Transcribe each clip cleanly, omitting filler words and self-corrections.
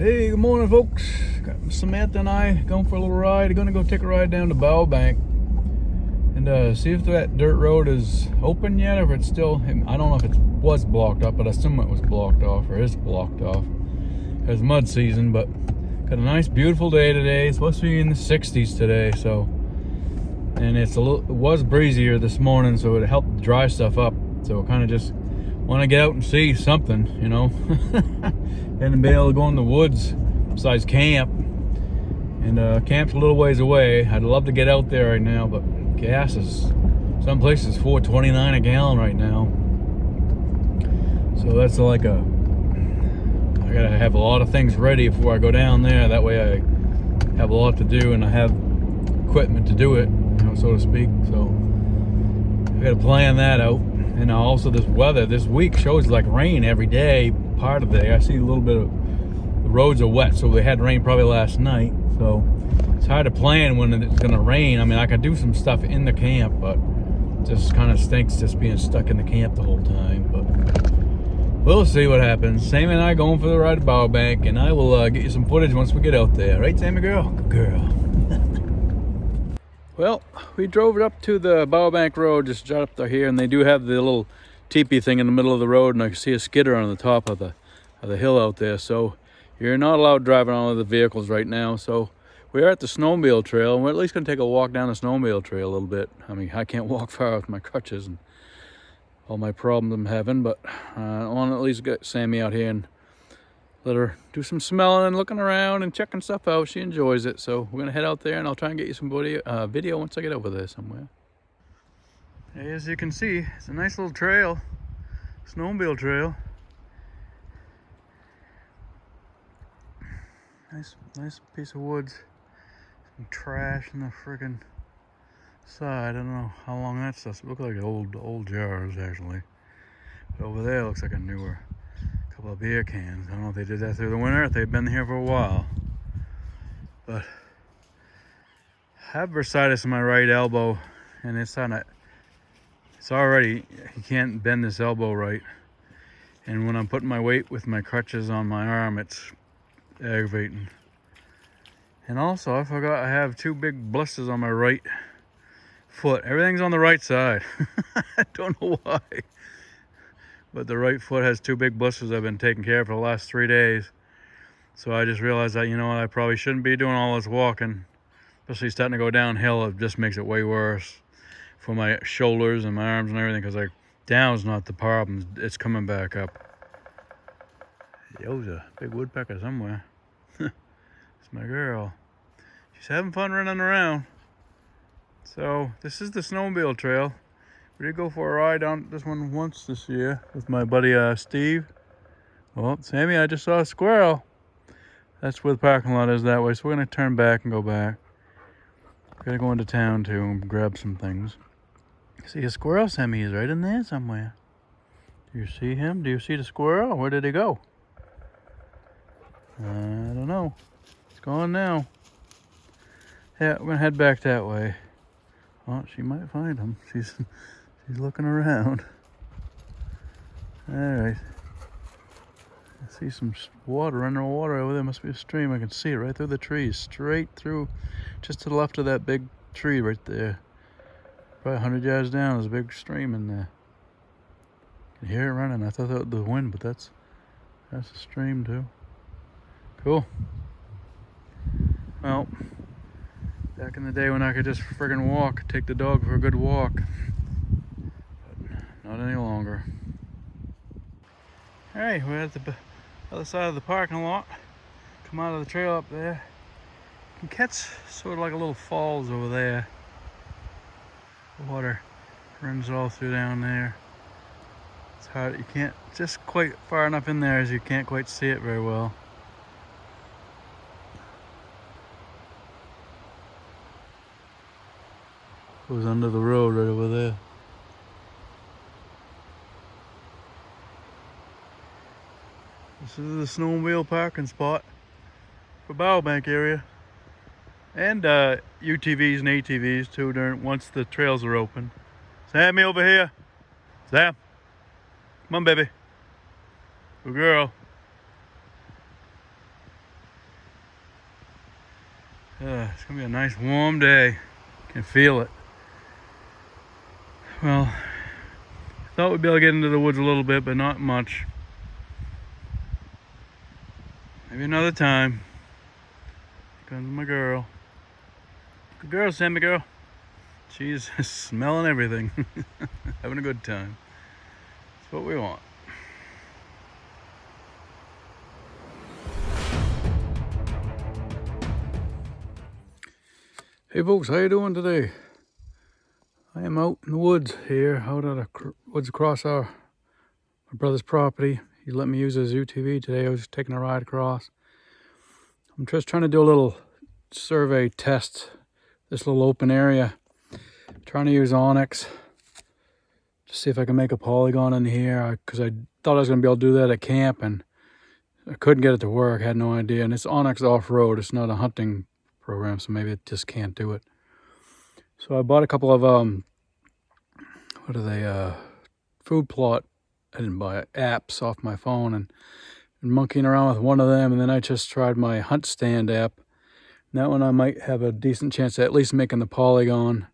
Hey, good morning, folks. Got Samantha and I going for a little ride. Gonna go take a ride down to Bow Bank and see if that dirt road is open yet, or if it's still. I don't know if it was blocked off, but I assume it was blocked off or is blocked off. It's mud season, but got a nice, beautiful day today. It's supposed to be in the 60s today, so. And it was breezier this morning, so it helped dry stuff up. So I kind of just want to get out and see something, you know. And be able to go in the woods besides camp. And camp's a little ways away. I'd love to get out there right now, but gas is, some places $4.29 a gallon right now. So that's like I gotta have a lot of things ready before I go down there. That way I have a lot to do and I have equipment to do it, you know, so to speak. So I gotta plan that out. And also this weather this week shows like rain every day. Part of the day I see a little bit of the roads are wet, so they had rain probably last night. So it's hard to plan when it's gonna rain. I mean, I can do some stuff in the camp, but it just kind of stinks just being stuck in the camp the whole time. But we'll see what happens. Sammy and I going for the ride to Bow Bank, and I will get you some footage once we get out there. Right, Sammy girl? Good girl. Well, we drove up to the Bow Bank Road, just right up there here, and they do have the little teepee thing in the middle of the road, and I can see a skidder on the top of the hill out there. So you're not allowed driving on the vehicles right now. So we are at the snowmobile trail, and we're at least going to take a walk down the snowmobile trail a little bit. I mean, I can't walk far with my crutches and all my problems I'm having, but I want to at least get Sammy out here and let her do some smelling and looking around and checking stuff out. She enjoys it. So we're going to head out there, and I'll try and get you some video once I get over there somewhere. As you can see, it's a nice little trail, snowmobile trail. Nice piece of woods. Some trash in the friggin' side. I don't know how long that stuff. It looks like old jars actually. But over there, it looks like a newer couple of beer cans. I don't know if they did that through the winter, if they've been here for a while. But I have bursitis in my right elbow, and it's already, you can't bend this elbow right. And when I'm putting my weight with my crutches on my arm, it's aggravating. And also, I forgot I have two big blisters on my right foot. Everything's on the right side. I don't know why. But the right foot has two big blisters I've been taking care of for the last 3 days. So I just realized that, you know what, I probably shouldn't be doing all this walking. Especially starting to go downhill, it just makes it way worse for my shoulders and my arms and everything, because like down's not the problem, it's coming back up. There's a big woodpecker somewhere. It's my girl. She's having fun running around. So this is the snowmobile trail. We did go for a ride on this one once this year with my buddy Steve. Well, Sammy, I just saw a squirrel. That's where the parking lot is that way, so we're gonna turn back and go back. Gotta go into town too and grab some things. See a squirrel, Sammy? He's right in there somewhere. Do you see him? Do you see the squirrel? Where did he go? I don't know. He's gone now. Yeah, we're gonna head back that way. Oh, she might find him. She's looking around. All right. I see some water, running water over there. Must be a stream. I can see it right through the trees, straight through, just to the left of that big tree right there. Probably 100 yards down, there's a big stream in there. You can hear it running. I thought that was the wind, but that's a stream too. Cool. Well, back in the day when I could just friggin' walk, take the dog for a good walk. But not any longer. Alright, we're at the other side of the parking lot. Come out of the trail up there. You can catch sort of like a little falls over there. The water runs all through down there. It's hard, you can't, just quite far enough in there as you can't quite see it very well. Goes under the road right over there. This is the snowmobile parking spot for Bow Bank area. And UTVs and ATVs too once the trails are open. Sammy over here. Sam. Come on, baby. Good girl. It's gonna be a nice warm day. Can feel it. Well, thought we'd be able to get into the woods a little bit, but not much. Maybe another time. Here comes my girl. Good girl, Sammy girl. She's smelling everything. Having a good time. That's what we want. Hey folks, how you doing today? I am out in the woods here, out at the woods across my brother's property. He let me use his UTV today. I was just taking a ride across. I'm just trying to do a little survey test, this little open area. Trying to use Onyx to see if I can make a polygon in here, because I thought I was going to be able to do that at camp, and I couldn't get it to work. I had no idea. And it's Onyx off-road. It's not a hunting program, so maybe it just can't do it. So I bought a couple of what are they, food plot, I didn't buy it, apps off my phone, and been monkeying around with one of them. And then I just tried my Hunt Stand app. And that one I might have a decent chance at least making the polygon,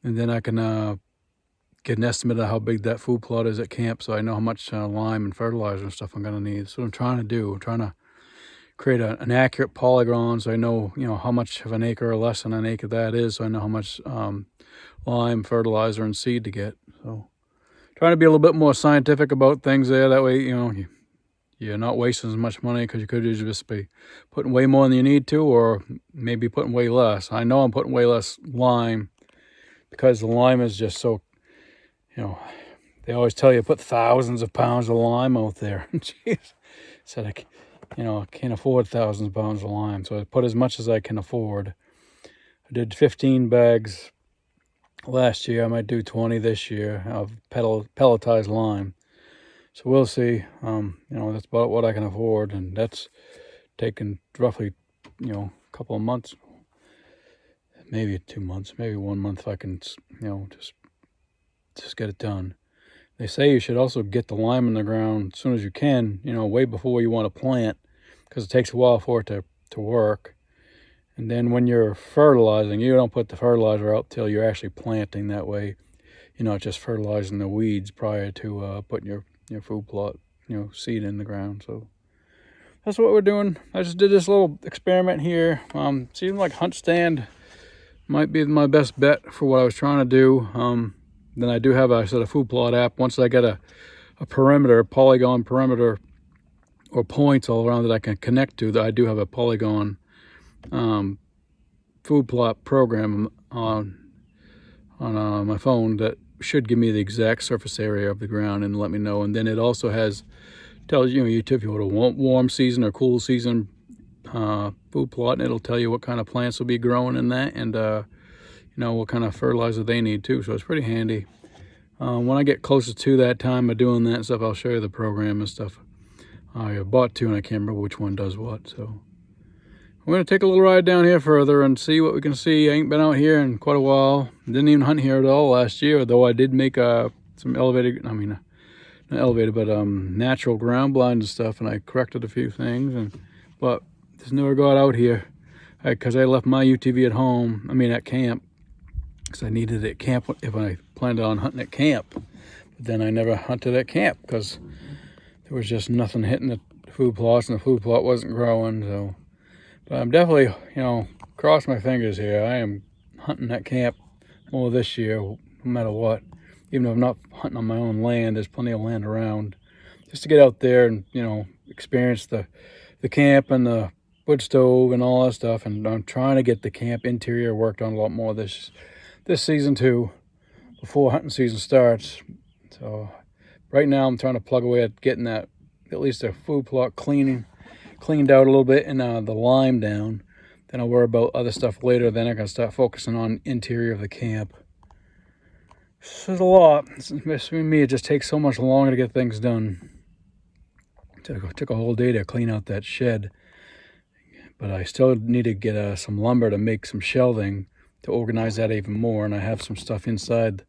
and then I can get an estimate of how big that food plot is at camp, so I know how much lime and fertilizer and stuff I'm going to need. So what I'm trying to do. I'm trying to create an accurate polygon, so I know, how much of an acre or less than an acre that is, so I know how much lime, fertilizer, and seed to get. So trying to be a little bit more scientific about things there. That way, you're not wasting as much money, because you could just be putting way more than you need to, or maybe putting way less. I know I'm putting way less lime, because the lime is just so, they always tell you put thousands of pounds of lime out there. Jeez. Said I can't afford thousands of pounds of lime, so I put as much as I can afford. I did 15 bags last year. I might do 20 this year of pelletized lime. So we'll see. That's about what I can afford, and that's taken roughly, a couple of months, maybe 2 months, maybe 1 month if I can, just get it done. They say you should also get the lime in the ground as soon as you can, way before you want to plant, because it takes a while for it to work. And then when you're fertilizing, you don't put the fertilizer out till you're actually planting. That way, you're not just fertilizing the weeds prior to putting your food plot, seed in the ground. So that's what we're doing. I just did this little experiment here. Seems like Hunt Stand might be my best bet for what I was trying to do. Then I do have a food plot app. Once I get a polygon perimeter, or points all around that I can connect to, that I do have a polygon food plot program on my phone that should give me the exact surface area of the ground and let me know. And then it also tells you if you want warm season or cool season food plot, and it'll tell you what kind of plants will be growing in that, and what kind of fertilizer they need too. So it's pretty handy. When I get closer to that time of doing that stuff, I'll show you the program and stuff. I bought two and I can't remember which one does what. So we're going to take a little ride down here further and see what we can see. I ain't been out here in quite a while. Didn't even hunt here at all last year, though I did make some not elevated, but natural ground blind and stuff, and I corrected a few things. But just never got out here because I left my UTV at home, at camp, because I needed it at camp if I planned on hunting at camp. But then I never hunted at camp because there was just nothing hitting the food plots, and the food plot wasn't growing. So, but I'm definitely, cross my fingers here. I am hunting at camp more this year, no matter what. Even though I'm not hunting on my own land, there's plenty of land around, just to get out there and experience the camp and the wood stove and all that stuff. And I'm trying to get the camp interior worked on a lot more this season too, before hunting season starts. So right now I'm trying to plug away at getting that, at least the food plot cleaned out a little bit, and the lime down. Then I'll worry about other stuff later. Then I can start focusing on interior of the camp. This is a lot. Between me, it just takes so much longer to get things done. It took a whole day to clean out that shed. But I still need to get some lumber to make some shelving to organize that even more. And I have some stuff inside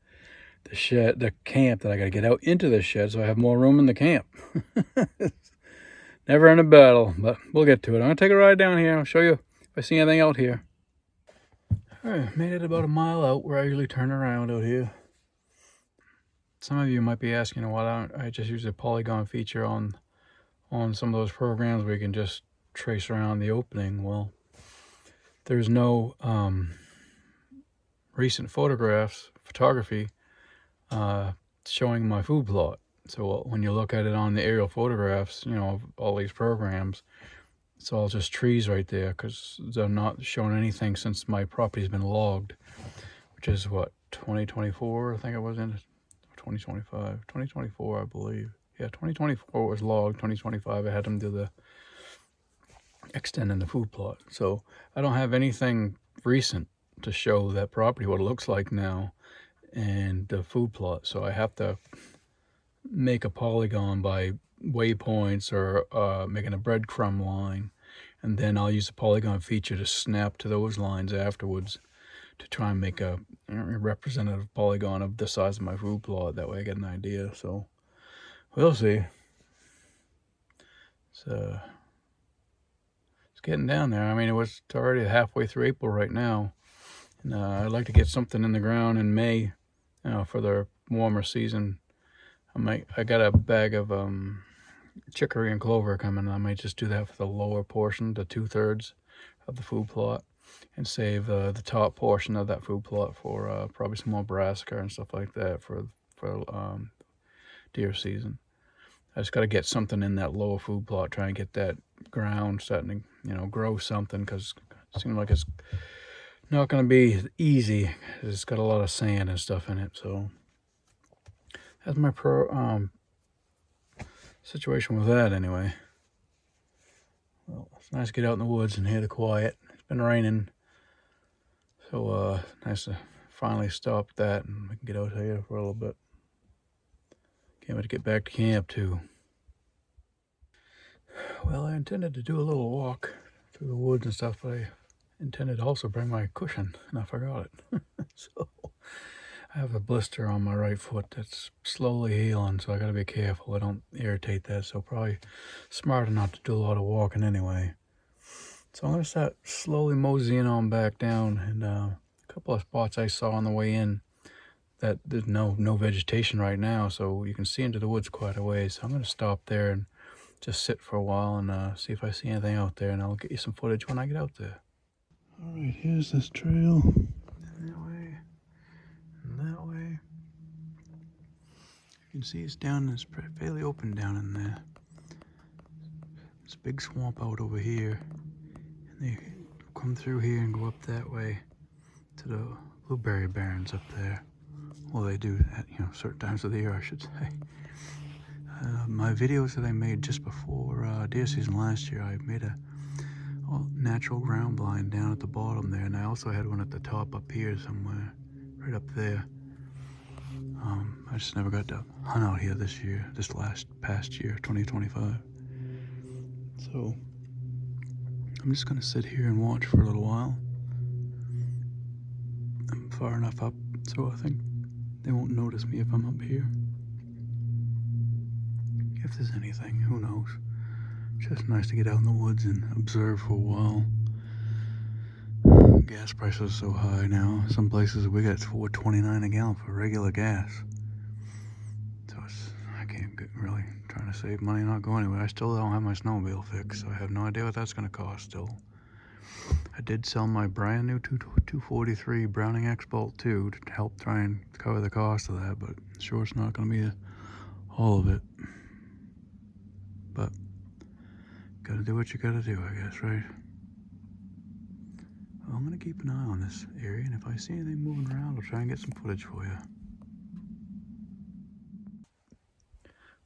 the camp that I got to get out into the shed so I have more room in the camp. Never end a battle, but we'll get to it. I'm going to take a ride down here. I'll show you I see anything out here. All right, made it about a mile out where I usually turn around out here. Some of you might be asking why don't I just use the polygon feature on some of those programs where you can just trace around the opening. Well, there's no recent photography showing my food plot. So when you look at it on the aerial photographs, you know, of all these programs, it's all just trees right there because they're not showing anything since my property's been logged, which is what, 2024, I think it was, in 2025, 2024, I believe. Yeah, 2024 was logged. 2025, I had them do the extending the food plot. So I don't have anything recent to show that property what it looks like now and the food plot. So I have to make a polygon by waypoints or making a breadcrumb line, and then I'll use the polygon feature to snap to those lines afterwards to try and make a representative polygon of the size of my food plot. That way I get an idea. So we'll see. It's getting down there. I mean, it's already halfway through April right now, and I'd like to get something in the ground in May, you know, for the warmer season. I got a bag of chicory and clover coming. I might just do that for the lower portion, the 2/3 of the food plot, and save the top portion of that food plot for probably some more brassica and stuff like that for deer season. I just got to get something in that lower food plot, try and get that ground starting to, you know, grow something, because it seems like it's not going to be easy. It's got a lot of sand and stuff in it. So that's my situation with that anyway. Well, it's nice to get out in the woods and hear the quiet. It's been raining, so nice to finally stop that and we can get out here for a little bit. Can't wait to get back to camp too. Well, I intended to do a little walk through the woods and stuff, but I intended to also bring my cushion, and I forgot it. So I have a blister on my right foot that's slowly healing, so I gotta be careful I don't irritate that. So probably smarter not to do a lot of walking anyway. So I'm gonna start slowly moseying on back down, and a couple of spots I saw on the way in that there's no vegetation right now, so you can see into the woods quite a ways. So I'm gonna stop there and just sit for a while and see if I see anything out there, and I'll get you some footage when I get out there. All right, here's this trail. That way, and that way. You can see it's down, it's fairly open down in there. There's a big swamp out over here, and they come through here and go up that way to the blueberry barrens up there. Well, they do at, you know, certain times of the year, I should say. My videos that I made just before deer season last year, I made a natural ground blind down at the bottom there, and I also had one at the top up here somewhere, right up there. I just never got to hunt out here this year, past year, 2025. So I'm just gonna sit here and watch for a little while. I'm far enough up, so I think they won't notice me if I'm up here. If there's anything, who knows? Just nice to get out in the woods and observe for a while. Gas prices are so high now. Some places we got $4.29 a gallon for regular gas. So I can't get really trying to save money and not go anywhere. I still don't have my snowmobile fixed, so I have no idea what that's going to cost still. I did sell my brand new 243 Browning X-Bolt 2 to help try and cover the cost of that, but sure it's not going to be all of it. But gotta do what you gotta do, I guess, right? Well, I'm gonna keep an eye on this area, and if I see anything moving around, I'll try and get some footage for you.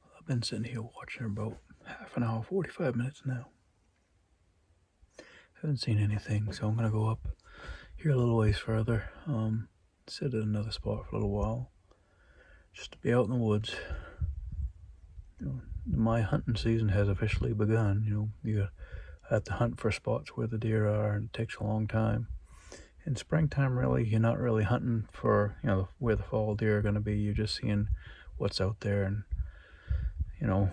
Well, I've been sitting here watching about half an hour, 45 minutes now. Haven't seen anything, so I'm gonna go up here a little ways further. Sit at another spot for a little while, just to be out in the woods. You know, my hunting season has officially begun. You know, you have to hunt for spots where the deer are, and it takes a long time. In springtime, really, you're not really hunting for, you know, where the fall deer are going to be. You're just seeing what's out there, and, you know,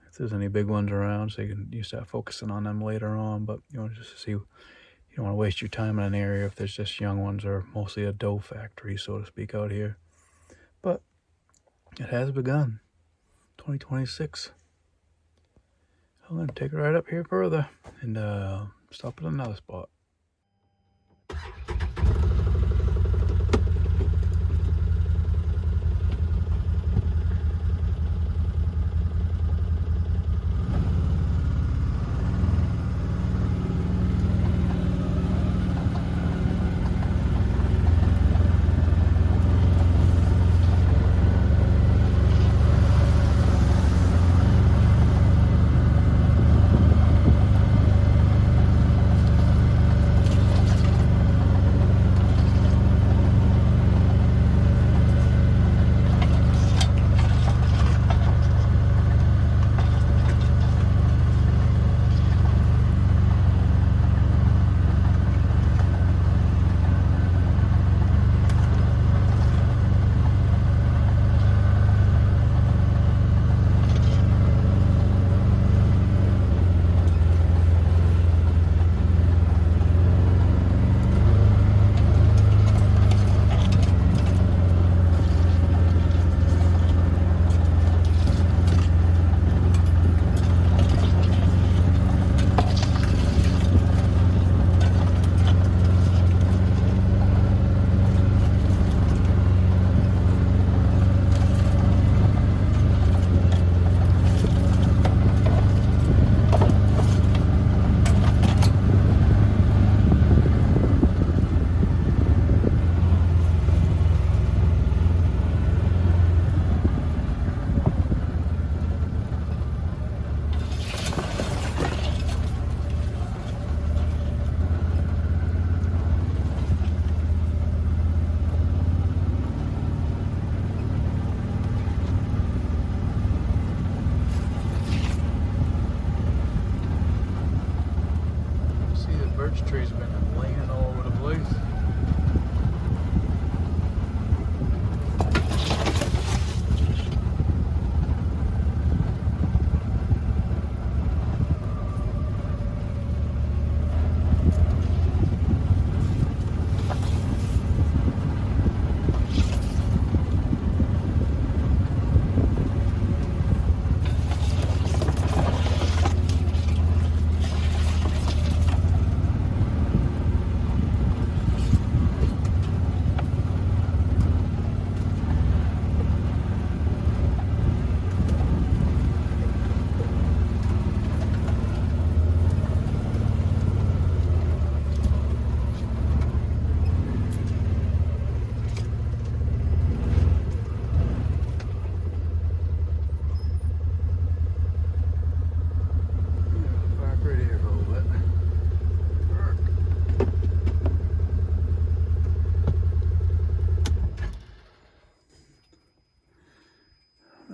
if there's any big ones around, so you start focusing on them later on. But, you know, just to see, you You don't want to waste your time in an area if there's just young ones or mostly a doe factory, so to speak, out here. But it has begun. 2026. I'm going to take it right up here further and stop at another spot. Birch trees have been laying all over the place.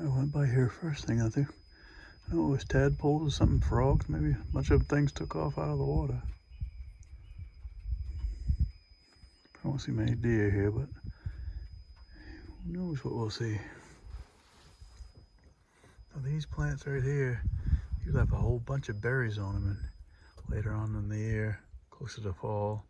I went by here first thing, I think. I know it was tadpoles or something, frogs, maybe. A bunch of things took off out of the water. I don't see many deer here, but who knows what we'll see. Now these plants right here, these have a whole bunch of berries on them, and later on in the year, closer to fall,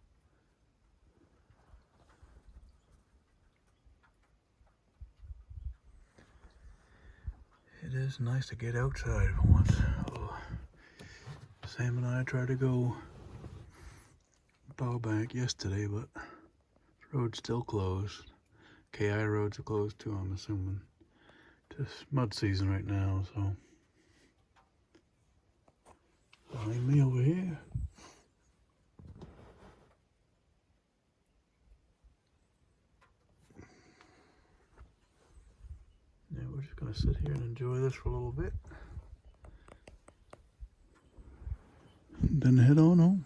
it is nice to get outside for once. Oh. Sam and I tried to go Bowbank yesterday, but the road's still closed. KI roads are closed too, I'm assuming. Just mud season right now, so. Find me over here. Yeah, we're just gonna sit here and enjoy this for a little bit. Then head on home.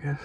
guess.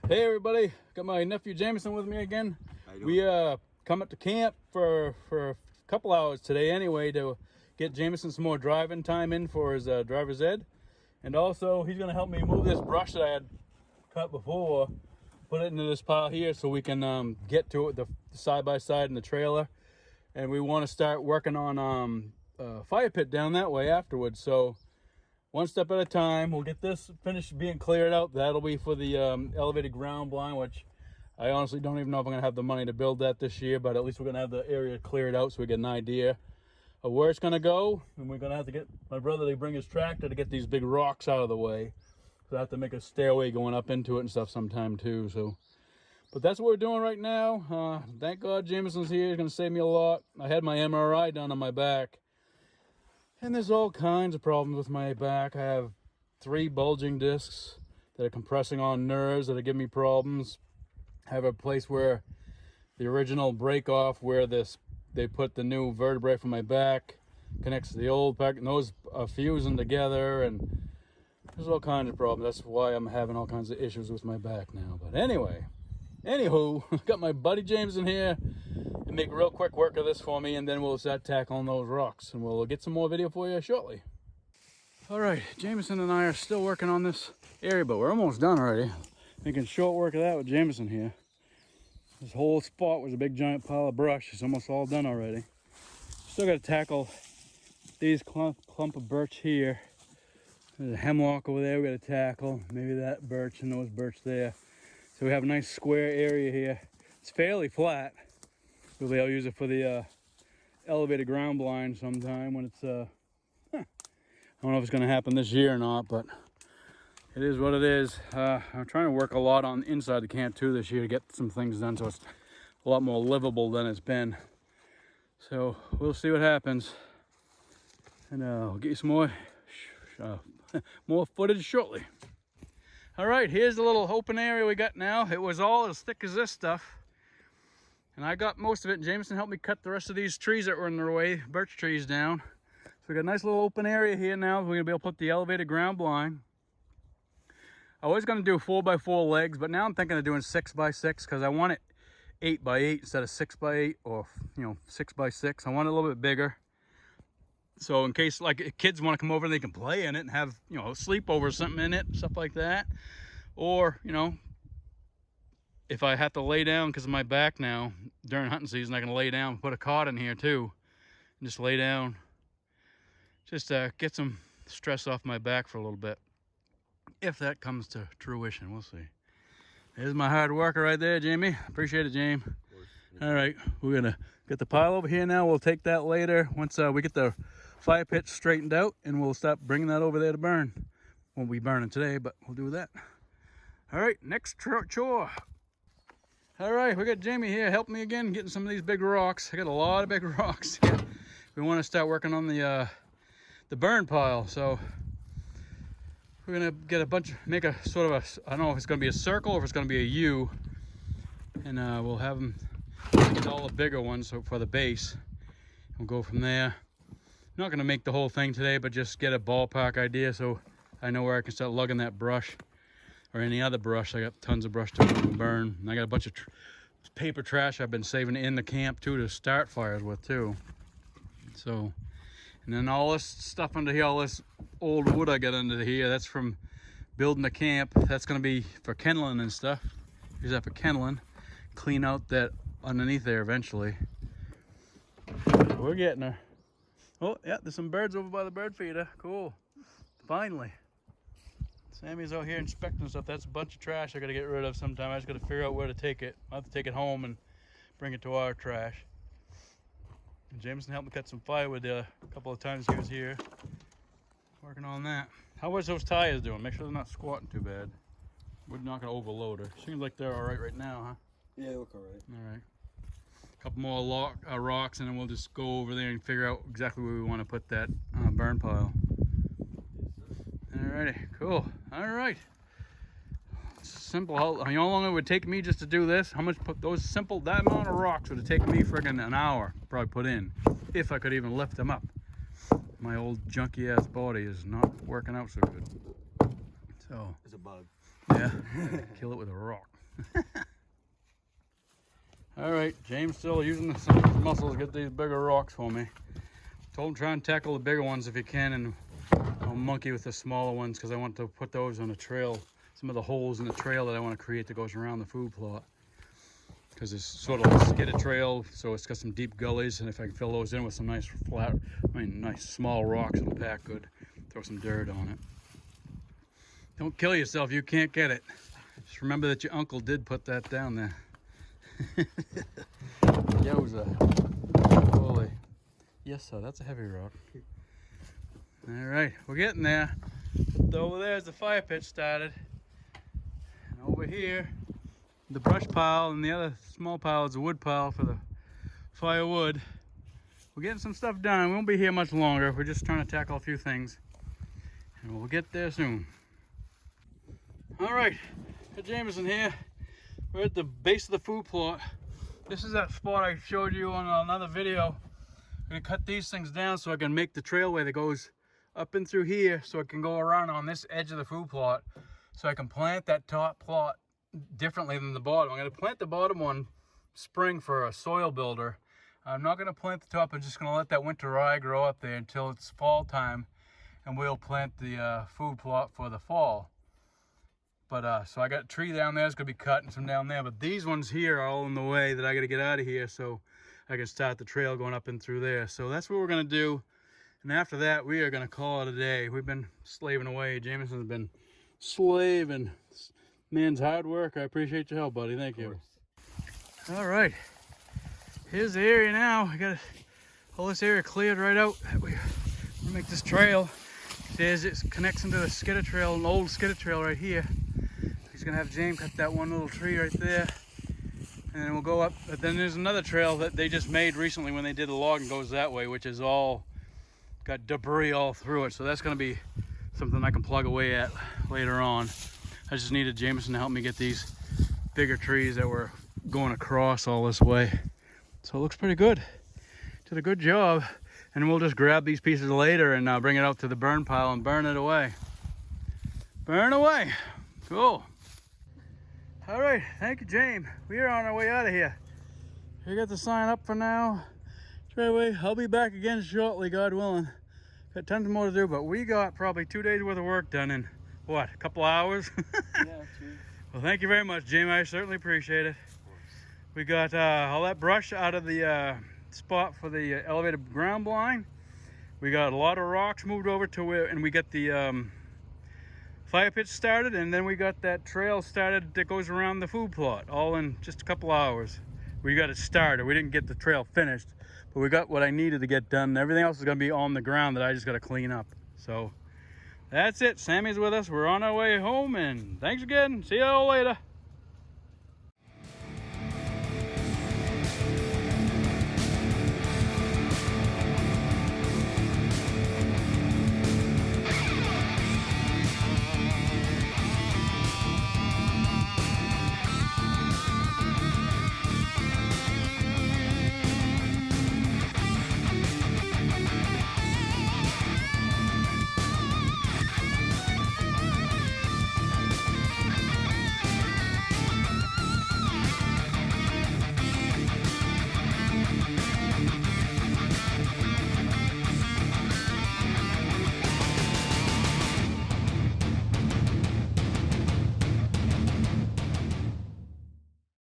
Hey everybody, got my nephew Jameson with me again. We come up to camp for a couple hours today anyway to get Jameson some more driving time in for his driver's ed. And also he's gonna help me move this brush that I had cut before, put it into this pile here so we can get to it, the side by side in the trailer. And we want to start working on fire pit down that way afterwards. So one step at a time. We'll get this finished being cleared out. That'll be for the elevated ground blind, which I honestly don't even know if I'm gonna have the money to build that this year, but at least we're gonna have the area cleared out so we get an idea of where it's gonna go. And we're gonna have to get my brother to bring his tractor to get these big rocks out of the way. So I have to make a stairway going up into it and stuff sometime too. So, but that's what we're doing right now. Thank God Jameson's here. He's gonna save me a lot. I had my MRI done on my back, and there's all kinds of problems with my back. I have 3 bulging discs that are compressing on nerves that are giving me problems. I have a place where the original break off where they put the new vertebrae from my back connects to the old back, and those are fusing together, and there's all kinds of problems. That's why I'm having all kinds of issues with my back now. But anyway, Anywho, got my buddy James in here and make real quick work of this for me, and then we'll start tackling those rocks, and we'll get some more video for you shortly. All right, Jameson and I are still working on this area, but we're almost done already. Making short work of that with Jameson here. This whole spot was a big giant pile of brush. It's almost all done already. Still got to tackle these clump of birch here. There's a hemlock over there we got to tackle. Maybe that birch and those birch there. So we have a nice square area here. It's fairly flat. Really, I'll use it for the elevated ground blind sometime when it's, I don't know if it's going to happen this year or not, but it is what it is. I'm trying to work a lot on inside the camp too this year to get some things done so it's a lot more livable than it's been. So we'll see what happens. And I'll get you some more, more footage shortly. All right, here's the little open area we got now. It was all as thick as this stuff. And I got most of it. Jameson helped me cut the rest of these trees that were in their way, birch trees down. So we got a nice little open area here now. We're gonna be able to put the elevated ground blind. I was gonna do 4x4 legs, but now I'm thinking of doing 6x6 because I want it 8x8 instead of 6x8 or 6x6. I want it a little bit bigger. So in case like kids want to come over, they can play in it and have, sleepover or something in it, stuff like that. Or, if I have to lay down because of my back now during hunting season, I can lay down, put a cot in here too, and just lay down. Just get some stress off my back for a little bit. If that comes to fruition, we'll see. There's my hard worker right there, Jamie. Appreciate it, James. All right, we're gonna get the pile over here now. We'll take that later once we get the fire pit straightened out, and we'll stop bringing that over there to burn. Won't be burning today, but we'll do that. All right, next chore. All right, we got Jamie here helping me again, getting some of these big rocks. I got a lot of big rocks. We want to start working on the burn pile, so we're gonna get a bunch, make a sort of a, I don't know if it's gonna be a circle or if it's gonna be a U, and we'll have them get all the bigger ones for the base. We'll go from there. I'm not gonna make the whole thing today, but just get a ballpark idea so I know where I can start lugging that brush or any other brush. I got tons of brush to burn, and I got a bunch of paper trash I've been saving in the camp too to start fires with too. So, and then all this stuff under here, all this old wood I got under here, that's from building the camp. That's gonna be for kindling and stuff. Use that for kindling. Clean out that underneath there eventually. We're getting her. Oh yeah, there's some birds over by the bird feeder. Cool. Finally. Sammy's out here inspecting stuff. That's a bunch of trash I gotta get rid of sometime. I just gotta figure out where to take it. I'll have to take it home and bring it to our trash. And Jameson helped me cut some firewood a couple of times he was here. Working on that. How was those tires doing? Make sure they're not squatting too bad. We're not gonna overload her. Seems like they're all right now, huh? Yeah, they look all right. All right. A couple more rocks, and then we'll just go over there and figure out exactly where we want to put that burn pile. Alrighty, cool. All right. Simple. How long it would take me just to do this? How much put those simple, that amount of rocks would it take me friggin' an hour probably put in, if I could even lift them up. My old junky ass body is not working out so good. So it's a bug. Yeah, kill it with a rock. All right, James still using some of his muscles to get these bigger rocks for me. Told him try and tackle the bigger ones if you can, and I'll monkey with the smaller ones because I want to put those on the trail, some of the holes in the trail that I want to create that goes around the food plot. Because it's sort of a skidded trail, so it's got some deep gullies, and if I can fill those in with some nice flat, nice small rocks, it'll pack good. Throw some dirt on it. Don't kill yourself, you can't get it. Just remember that your uncle did put that down there. Yowza. Holy. Yes, sir, that's a heavy rock. All right, we're getting there. Over there's the fire pit started. And over here, the brush pile, and the other small pile is a wood pile for the firewood. We're getting some stuff done. We won't be here much longer. We're just trying to tackle a few things. And we'll get there soon. All right, Jameson here. We're at the base of the food plot. This is that spot I showed you on another video. I'm gonna cut these things down so I can make the trailway that goes up and through here, so I can go around on this edge of the food plot, so I can plant that top plot differently than the bottom. I'm going to plant the bottom one spring for a soil builder. I'm not going to plant the top. I'm just going to let that winter rye grow up there until it's fall time, and we'll plant the food plot for the fall. But so I got a tree down there. It's going to be cut, and some down there. But these ones here are all in the way that I got to get out of here so I can start the trail going up and through there. So that's what we're going to do. And after that, we are going to call it a day. We've been slaving away. Jameson's been slaving. Man's hard work. I appreciate your help, buddy. Thank you. All right. Here's the area now. I got all this area cleared right out. We make this trail. It connects into the skidder trail, an old skidder trail right here. He's gonna have James cut that one little tree right there, and then we'll go up. But then there's another trail that they just made recently when they did the logging, goes that way, which is all got debris all through it. So that's gonna be something I can plug away at later on. I just needed Jameson to help me get these bigger trees that were going across all this way. So it looks pretty good. Did a good job. And we'll just grab these pieces later and bring it out to the burn pile and burn it away. Burn away. Cool. All right, thank you, James. We are on our way out of here. We got the sign up for now. Straight away, I'll be back again shortly, God willing. Got tons more to do, but we got probably 2 days worth of work done in, what, a couple hours? Yeah, true. Well, thank you very much, James. I certainly appreciate it. We got all that brush out of the spot for the elevated ground blind. We got a lot of rocks moved over to where, and we got the fire pit started, and then we got that trail started that goes around the food plot, all in just a couple hours. We got it started. We didn't get the trail finished, but we got what I needed to get done. Everything else is going to be on the ground that I just got to clean up. So that's it. Sammy's with us. We're on our way home, and thanks again. See you all later.